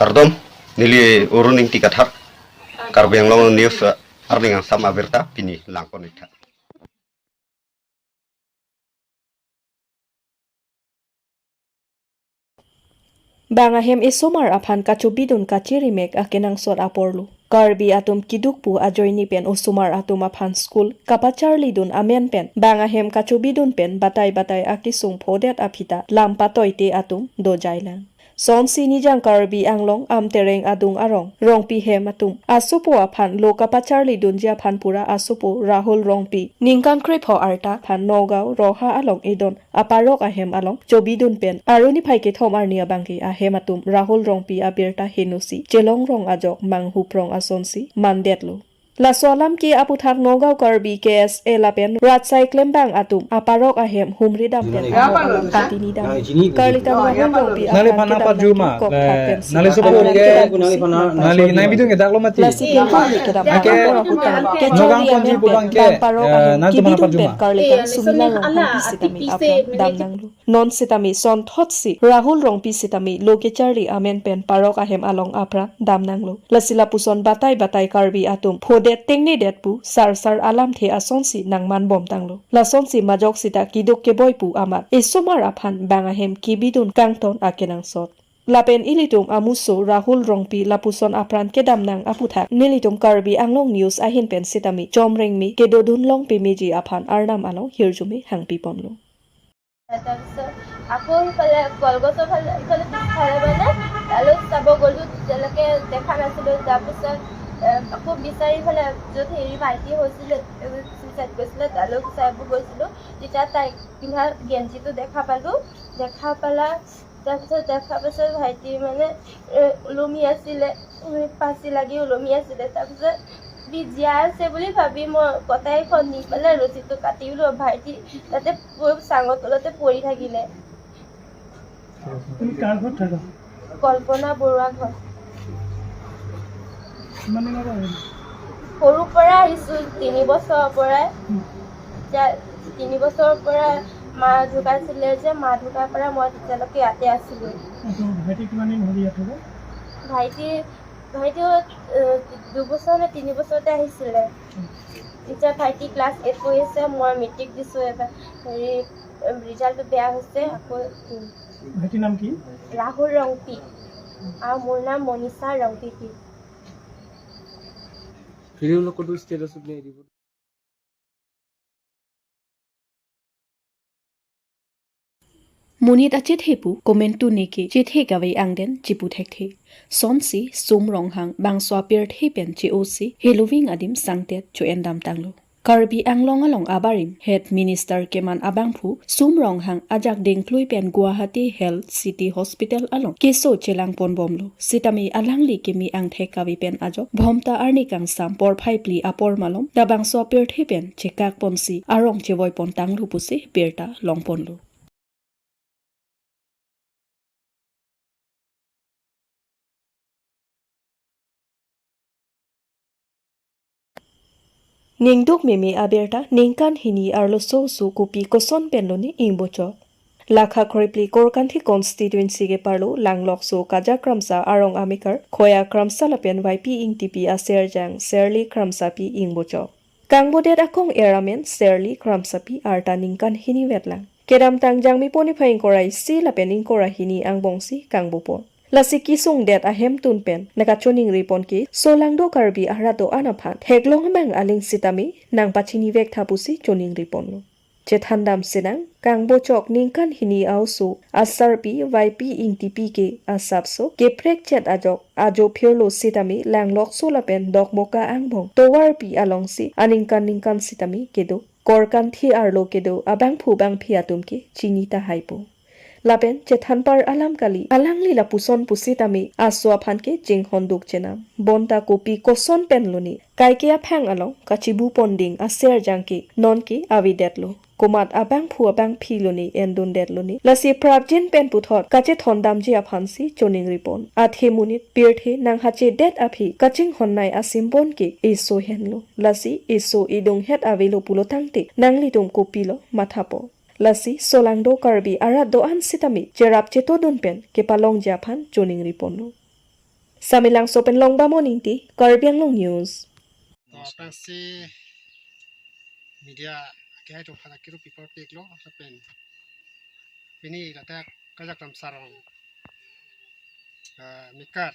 Kardom nili uruning tikathar Karbi Anglong news arning ang sama berta pini langkon ita. Bangahem isomar aphan kachubidun kachirimek akinang sot aporlu. Karbi atum kidukpu ajoyni pen usumar atum aphan school kapacharli dun amen pen bangahem kachubidun pen batay akisung phodet apita lampatoite atum dojailang. Sonsi nijang Karbi Anglong tereng adung arong rongpi hem atum asupo aphan loka pacharli dunjia phan pura asupo Rahul rongpi ningkan kripo arta phan Nogao roha along idon aparok ahem along chobidun pen aruni phaike thom arnia bangki ahem atum Rahul rongpi abirta henusi chelong rong ajok manghuprong asonsi mandetlo Lasolam ki aputhak Nogao Karbi KS elapen ratsai klembang atum aparok ahem humridam pen katini dam karlitam Rahul rongpi nali pana par juma nali sopo nali nai bidung ke daklo mati ake nogang konji bubangke nanti mana par juma karlitam sumila rongpi sitami apa damnanglu non sitami son thotsi Rahul rongpi sitami loke charli amen pen parok ahem along apra damnanglu lasila puson batai Karbi atum det tingni det pu sar alam the asonsi nangman bom tanglo lasonsi majok sita kiduk ke boy pu amat isomar aphan bangahem kibidun kangton akenang sot lapen ilitum amuso Rahul rongpi lapuson apran kedamnang aputhak nilitum Karbi Anglong news ahin pen sitami chomrengmi kedodun long pimiji aphan arnam along hirjumi hangpi pomlo আকৌ ইফালে কলগছৰ ইফালে পিছফালে মানে তালৈ চাব গ'লো যেতিয়ালৈকে দেখা নাছিলোঁ তাৰপিছত আকৌ বিচাৰি ফালে য'ত হেৰি ভাইটি হৈছিলে চুইচাইড কৰিছিলে তালৈ চাব গৈছিলোঁ তেতিয়া তাইক পিন্ধা গেঞ্জিটো দেখা পালোঁ তাৰপিছত দেখা পাছত ভাইটি মানে ওলমি আছিলে পাচি লাগি ওলমি আছিলে তাৰপিছত জীয়াই আছে বুলি ভাবি মই কটাইখন নি পেলাই ৰছীটো কাটি বোলো ভাইটি তাতে চাঙৰ তলতে পৰি থাকিলে কল্পনা বৰুৱা ঘৰ সৰুৰ পৰা আহিছোঁ 3 বছৰৰ পৰাই 3 বছৰৰ পৰা মা ঢুকাইছিলে যে মা ঢুকাৰ পৰা মই তেতিয়ালৈকে ইয়াতে আছিলোঁ ভাইটি 2 বছৰ নে 3 বছৰতে আহিছিলে এতিয়া ভাইটি ক্লাছ 8 পঢ়ি আছে মই মেট্ৰিক দিছোঁ এবাৰ হেৰি ৰিজাল্টটো বেয়া হৈছে আকৌ ভাইটিৰ নাম কি ৰাহুল ৰংপি আৰু মোৰ নাম মনীষা ৰংপি ভিডিও লোকটো ষ্টেটাছত দি দিব Munit achet hepu komentu neke chethe gawe angden chipu thekhe sonsi sum ronghang bangswa pier thepen che osi heloving adim sangtet cho endam tanglo Karbi Anglong along abarim head minister keman abangphu sum ronghang ajak dengklui pen Guwahati Health City Hospital along keso chelang pon bomlo sitami alangli kemi angthe kawi pen ajo bhomta arni kang sam por phaipli apor malom da bangswa pier thepen chekak ponsi arong chewoi pon tanglu puse perta longponlo Ningdok meme aberta ningkan hini arlo so kopi koson penloni ingbocho lakha khoripli korkanthi constituency ge parlo langlok so kaja kramsa arong amikar khoya kramsa lapen YP ingtp aserjang serli kramsa pi ingbocho kangbodet akong eramen serli kramsa pi arta ningkan hini wetlang kedam tangjang mi poni phaing korai si lapen ingkora hini angbongsi kangbopo Lasi kisung det ahem tunpen nakachoning ripon ki solangdo Karbi ahrato anaphan heglong mang aling sitami nang pachini vek thapusi choning ripon lo chethandam sinang kangbo chok ningkan hini ausu asarpi YP ingtipi ke asapso keprek chet ajok ajo phirlo sitami langlok solapen dokmoka angbong towarpi alongsi ningkan sitami kedo korkan thi arlo kedo abang phu bang phiatum ki chinita haipo Lapen chethanpar alam kali alangli la puson pusitami aswa phanke jinghonduk chenam bonta kopi koson penloni kaikia phang along kachibu ponding aser jangki nonki avidetlo komat abang philoni endun detloni lasi prabjin pen puthot kache thondam ji aphansi choning ripon athe munit pirthe nang hache det aphi kaching honnai asimbon ki eso henlo lasi eso idung het avelo pulotangte nangli tum kopilo mathapo Lasi solangdo Karbi arat doan sitami jerap cheto dunpen ke palong japhan choning ripono Samilang so pen long ba mo ninti Karbi Anglong News. Pangsi media kaya tu pada kira people take lo sapen ini latak kajak ram sarong mikar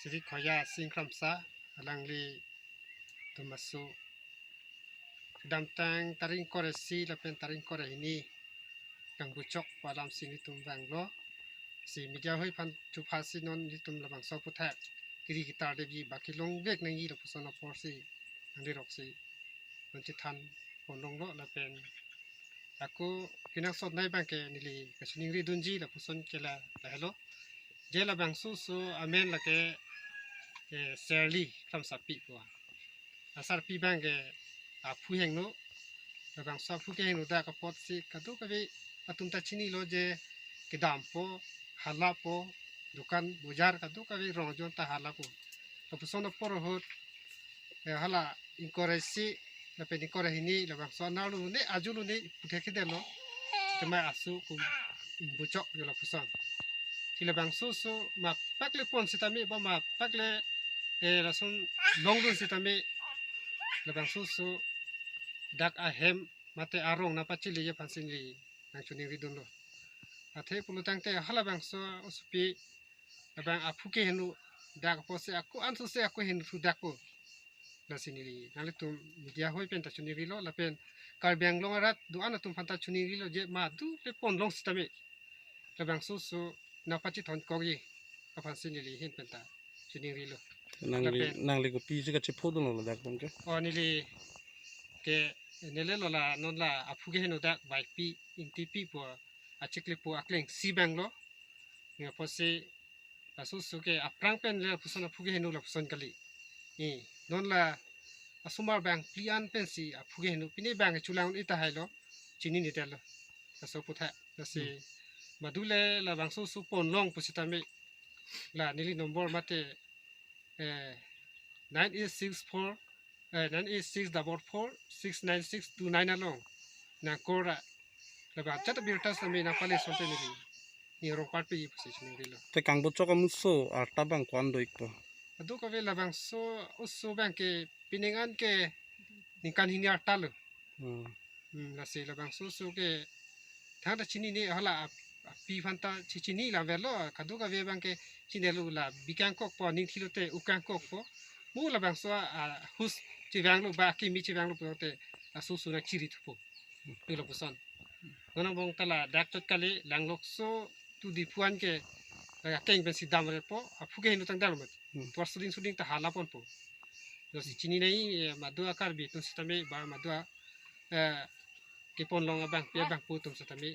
siri khoya singkram sa alangli tumasu dam tang taring kore si lapen taring kore ini kang bucok palam sini tum banglo si media hoi pan tu phasi non di tum labang so puthak kiri gitar debi baki long bek nangi lo pusona porsi andi roksi nanti than pondong lo lapen aku kinang sot nai bangke nili kasining ri dunji la puson kela la hello jela bang su amen la ke serli kam sapi ko asar pi bangke apu heng no la bang sa pu ke heng no da ka pot si kadu ka be atum ta chini lo je ke dam po hala po dukan bujar kadu ka be rong jon ta hala ko to puson por hot hala inkoresi la pe inkorehini la bang so na lu ne ajulu ne puthe ke delo tema asu kum bucok yola pusan kila bang su ma pakle pon sitami ba ma pakle rasun longdun sitami la bang su dak ahem mate arong na pachili ye pansin li nang chuni ridun lo athe pulutang te hala bang so uspi la bang apuke henu dak pose aku ansu se aku henu su dak ko la sinili nale tum media hoi pen ta chuni rilo la pen Karbi Anglong arat du ana tum phanta chuni rilo je ma du le pon long sitami la bang su na pachi thon kogi ka phan sinili hin pen ta chuni rilo nangli ko pi se ka che phodo no dak bang ke o nili ke nele lo la non la aphuge henu dak bai pi inti pi po achikli po akleng si banglo nge pose la su ke aprang pen le puson aphuge henu la puson kali non la asumar bang plian pensi aphuge henu pini bang chulang ita hailo chini ni telo so putha si madule la bang su pon long pusitame la nili nomor mate 9864 9864469629 along na kora la ba chata birta sami na pale sonte nili ni ro part pe position ni lo te kang bo chok am so arta bang kwan doik po adu ka ve la bang so usu bang ke piningan ke nikan hini artalo la se la bang so ke thada chini ni hala pi phanta chini la velo kadu ka ve bang ke chinelu la bikang kok po ning thilo te ukang kok po mu la bang so hus chi bang lu ba ki mi chi bang lu po te asu na chiri thu po lo pusan nona bong tala dak tot kali lang lok so tu di puan ke keng ben sidam re po apu ke hinu tang dal mat tuar suding ta hala pon po lo si chini nei madu akar bi tu sitame ba madu ke pon long abang pe bang pu tum sitame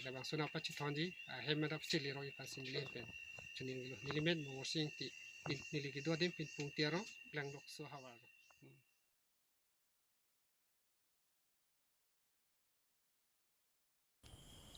la bang sona pa chi thonji he ma da chili ro i pasin le pen chini lo nilimen mo sing ti nili ki do dem pin pung tiaro lang lok so hawa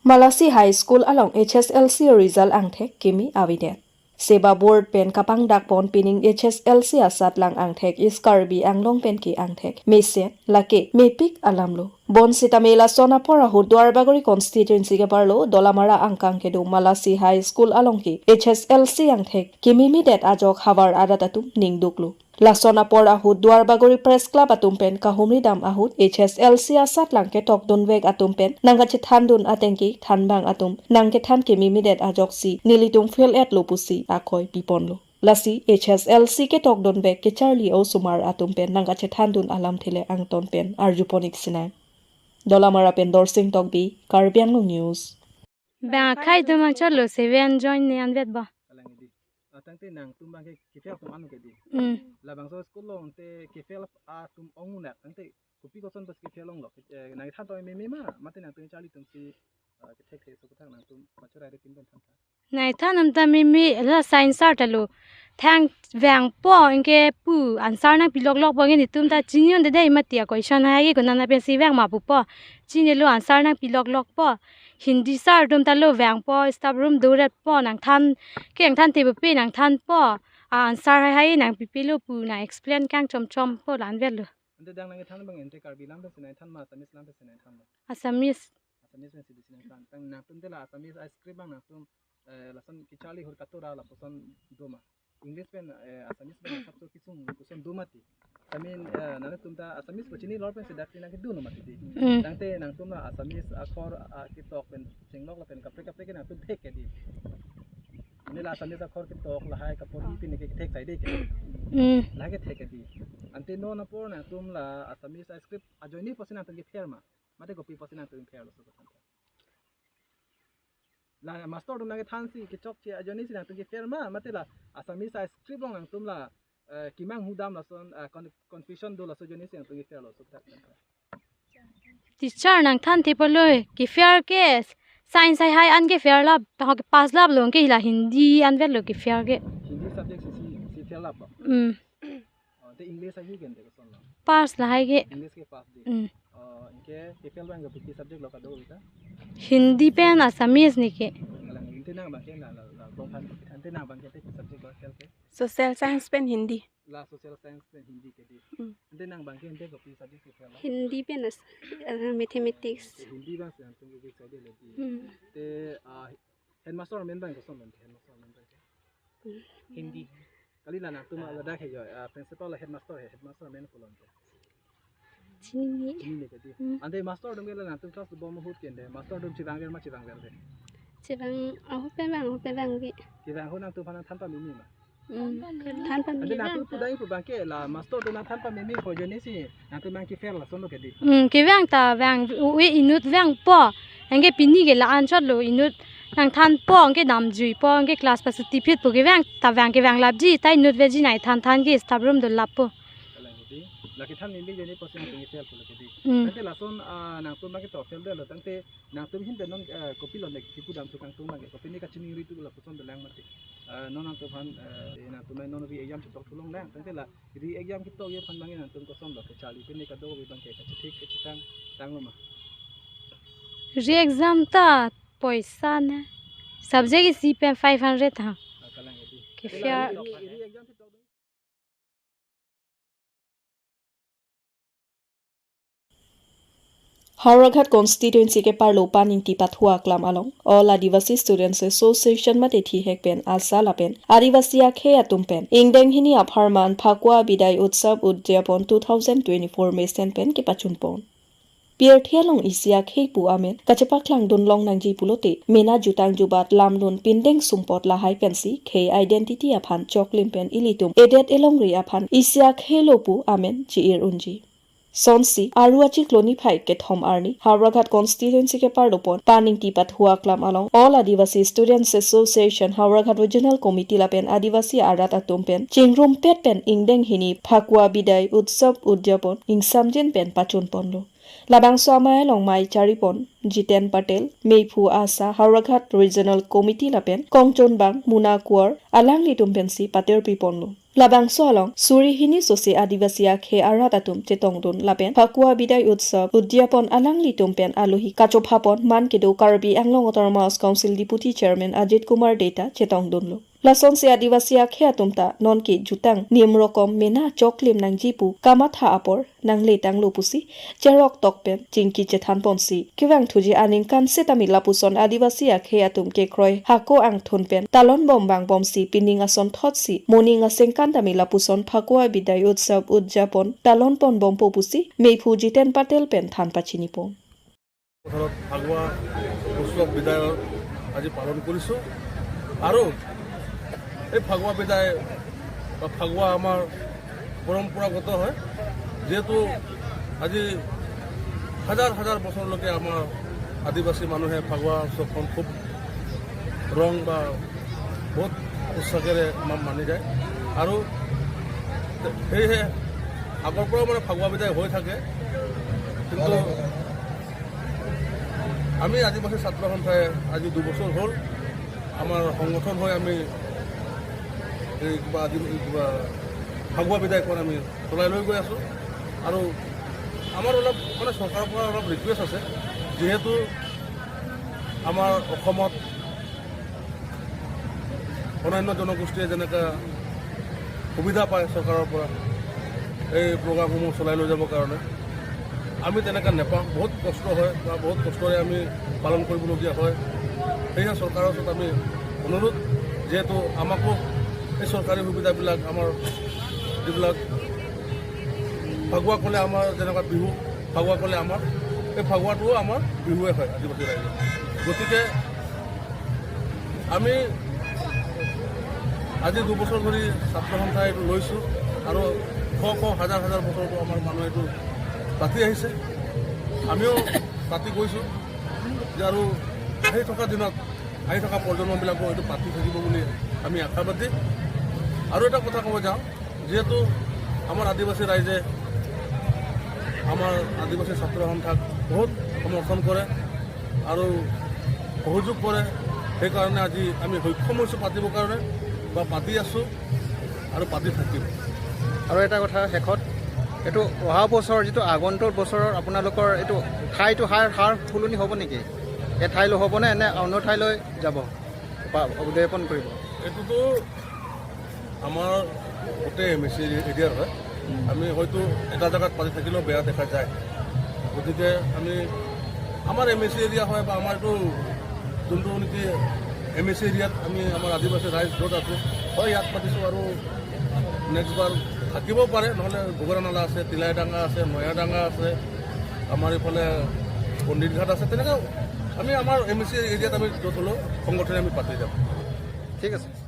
Malasi High School along HSLC result angthek kimi awidet. Seba board pen kapang dak pon pining HSLC asat lang angthek is Karbi Anglong pen ki angthek. Mesen lake mepik alamlo. Bon sitamela sona pora hudwar bagori constituency ke parlo dolamara angkang ke do Malasi High School along ki HSLC angthek kimi midet ajok habar adatatum ningduklu. Lasona pora hudwar bagori press club atumpen kahumri dam ahut HSLC asat lang ke tok dunweg atumpen nangache thandun atengki thanbang atum nangke than kimi midet ajok si nilitum fill at lopusi akoy piponlo. Lasi HSLC ke tok dunweg ke Charlie o sumar atumpen nangache thandun alam thile angton pen arjuponik sinai. Dolamara pen dorsing tokbi Karbi Anglong News. Ba khai to mang chalo seven join ne anvet ba. Tangte nang tumbang ke kifel tum anu ke di labang so school long te kifel tum ongu na tangte kopi ko son bas kifel long lo nang tha to me ma mate nang tung Charlie tum si ke thek so ko thang nang tum machura re tin ben thang Nai thanam ta mi la science art lo thang vang po inke pu answer na pilok lok bangin ni tum ta chinyon de dai matia question ha gi ko na pe si vang ma pu po chine lo answer na pilok lok po Hindi sar tum ta lo vang po staff room durat po nang than keng than te pe nang than po answer ha nang pi lo pu na explain kang chom po lan vel lo ante dang nang than bang ente Karbi lam pe sinai than ma samis lam pe sinai than Assamese me si sinai than tang nang tum de la samis ice cream bang nang tum lasan kichali hor katura la poson doma English pen Assamese pen sabto kisung poson doma ti Samin nana tumta Assamese pochini lor pen sedak nang kidu no mati ti nangte nang tumna Assamese akhor kitok pen singlok la pen kapre kapre ke nang tum thek ke di nila Assamese akhor kitok la hai kapor ipin ke thek sai de ke la ke thek ke di ante no na por nang tum la Assamese script ajoni posin nang tum ke ferma mate copy posin nang tum fer lo so la master dum nang thansi ke chok che ajoni sin nang tum ke ferma mate la Assamese script long nang tum la kimang hudam la son confusion do la so joni sin nang tum ke fer lo so tak teacher nang than ti poloi ki fair ke science hai an ke fair la ha ke pass lab long ke la hindi an vel lo ki fair ke Hindi subject si fer la ba te English hi gen de son la pass la hai ke English ke pass de इनके केफेल बंग पिकी subject लोका दो इता Hindi pen Assamese निके अलग इंटेना बाके ला दोफान इंटेना बाके ते subject लोका खेल के सोशल साइंस पेन हिंदी ला सोशल साइंस पे हिंदी के दी इंटेना बाके इंटे को पी सब्जेक्ट खेल हिंदी पेन मैथमेटिक्स हिंदी बस तुम के साइड ले दी ते हेडमास्टर मेन बंग को सोन हेडमास्टर मेन बंग हिंदी कली ला ना तुम लदा के जो प्रिंसिपल हेडमास्टर मेन को लन ini ke di ande master dum gela na tu class bom hut kende master dum chirang ger ma chirang ger de chirang ahu pe bang bi chirang ho na tu phana than pa mi ma than pa mi ande na tu pu dai pu bang ke la master dum na than pa mi ko joni si na tu mang ki fer la son lo ke di ke wang ta wang we inut wang po ange pini ge la an chot lo inut nang than po ange dam jui po ange class pa su tipit pu ge wang ta wang ke wang lab ji ta inut ve ji nai than ge staff room do lap po laki than mi joni posin tu ni fel ko ke di ante la son na tu ma ke to fel de lo tante na tu hin de non copy lo ne ki pu dam tu kang tu ma ke copy ni ka chini ri tu la poson de lang ma ti non tu phan na tu mai non ri exam tu tok thulong lang tante la ri exam ki to ye phan mangi na tu ko son lo ke chali pe ni ka do bi bang ke ka thik ke tang lo ma रे exam ता पैसा ने subject सी पे 500 था के फिर ri exam ki to Hauragat constituency ke parlo paning ti pathua klam along all Adivasi Students Association mate thi hekpen asala pen Adivasi akhe atum pen ingdeng hini apharman phakwa bidai utsav udjapon 2024 mesen pen ke pachun pon Pier thialong isia khei pu amen kachepak lang dun long nang ji pulote mena jutang jubat lamlun pindeng sumpot la hai pensi khei identity aphan choklim pen ilitum edet elong ri aphan isia khelo pu amen ji ir unji Sonsi Aruachi Cloni Pai ke Thom Arni Hauragat constituency ke Pardopon Paning Tipat Hua Klam along all Adivasi Students Association Hauragat Regional Committee Lapen Adivasi Arat Atumpen Chingrum Pet Pen Ingdeng Hini Phakwa Bidai Utsav Udjapon Ingsamjin Pen Pachun Ponlo Labang Swamay Long Mai Charipon Jiten Patel Meipu Asa Hauragat Regional Committee Lapen Kongchon Bang Muna Kuar Alang Litumpensi Pater Piponlo Labang Solong Surihini Sosi Adivasiya Khe Aratatum Chetongdun Lapen Phakwa Bidai Utsav Udjapon Alang Litumpen Alohi Kachopapon Mankido Karbi Anglong Autonomous Council Deputy Chairman Ajit Kumar Data Chetongdunlo Lason se Adivasiya Khe Atumta Nonki Jutang Nimrokom Mena Choklim Nang Jipu Kamatha Apor Nang Letang Lopusi Cherok Tokpen Jingki Chethan Ponsi Kiwang Thuji Aning Kanse Tamila Puson Adivasiya Khe Atum Ke Kroi Hako Ang Thunpen Talon Bombang Bomsi Pining Ason Thotsi Moning Aseng Tamila Puson Phakwa Bidai Utsav Udjapon Talon Pon Bompo Pusi Meipu Jiten Patel Pen Than Pachini Pon Phakwa Utsav Bidai আজি পালন কৰিছো আৰু এই ফাগুৱা বিদায় বা ফাগুৱা আমাৰ পৰম্পৰাগত হয় যেহেতু আজি হাজাৰ হাজাৰ বছৰলৈকে আমাৰ আদিবাসী মানুহে ফাগুৱা উৎসৱখন খুব ৰং বা বহুত উৎসাহেৰে মানি যায় আৰু সেয়েহে আগৰ পৰাও মানে ফাগুৱা বিদায় হৈ থাকে কিন্তু আমি আদিবাসী ছাত্ৰ সন্থাই আজি 2 বছৰ হ'ল আমাৰ সংগঠন হৈ আমি এই কিবা ফাগুৱা বিদায়খন আমি চলাই লৈ গৈ আছোঁ আৰু আমাৰ অলপ মানে চৰকাৰৰ পৰা অলপ ৰিকুৱেষ্ট আছে যেহেতু আমাৰ অসমত অন্যান্য জনগোষ্ঠীয়ে যেনেকৈ সুবিধা পায় চৰকাৰৰ পৰা এই প্ৰগ্ৰামসমূহ চলাই লৈ যাবৰ কাৰণে আমি তেনেকৈ নেপাওঁ বহুত কষ্ট হয় বা বহুত কষ্টৰে আমি পালন কৰিবলগীয়া হয় সেয়েহে চৰকাৰৰ ওচৰত আমি অনুৰোধ যিহেতু আমাকো এই চৰকাৰী সুবিধাবিলাক আমাৰ যিবিলাক ফাগুৱা ক'লে আমাৰ যেনেকুৱা বিহু ফাগুৱা ক'লে আমাৰ এই ফাগুৱাটোও আমাৰ বিহুৱে হয় আদিবাসী ৰাইজৰ গতিকে আমি আজি 2 বছৰ ধৰি ছাত্ৰ সন্থা এইটো লৈছোঁ আৰু শ হাজাৰ হাজাৰ বছৰটো আমাৰ মানুহে এইটো পাতি আহিছে আমিও পাতি গৈছোঁ যে আৰু আহি থকা দিনত আহি থকা প্ৰজন্মবিলাকো এইটো পাতি থাকিব বুলি আমি আশাবাদী আৰু এটা কথা ক'ব যাওঁ যিহেতু আমাৰ আদিবাসী ৰাইজে আমাৰ আদিবাসী ছাত্ৰ সন্থাক বহুত সমৰ্থন কৰে আৰু সহযোগ কৰে সেইকাৰণে আজি আমি সক্ষম হৈছোঁ পাতিবৰ কাৰণে বা পাতি আছোঁ আৰু পাতি থাকিম আৰু এটা কথা শেষত এইটো অহা বছৰ যিটো আগন্তুক বছৰৰ আপোনালোকৰ এইটো ঠাইটো সাৰ সলনি হ'ব নেকি এই ঠাইলৈ হ'বনে নে অন্য ঠাইলৈ যাব বা উদযাপন কৰিব এইটোতো আমাৰ গোটেই MSC এৰিয়াৰ হয় আমি হয়তো এটা জেগাত পাতি থাকিলেও বেয়া দেখা যায় গতিকে আমি আমাৰ MSC এৰিয়া হয় বা আমাৰ এইটো যোনটো নেকি MSC এৰিয়াত আমি আমাৰ আদিবাসী ৰাইজ য'ত আছোঁ হয় ইয়াত পাতিছোঁ আৰু নেক্সট বাৰ থাকিবও পাৰে নহ'লে ঘুগৰানালা আছে তিলাইডাঙ্গা আছে নয়াডাঙ্গা আছে আমাৰ এইফালে পণ্ডিতঘাট আছে তেনেকৈ আমি আমাৰ MSC এৰিয়াত আমি য'ত হ'লেও সংগঠনে আমি পাতি যাম ঠিক আছে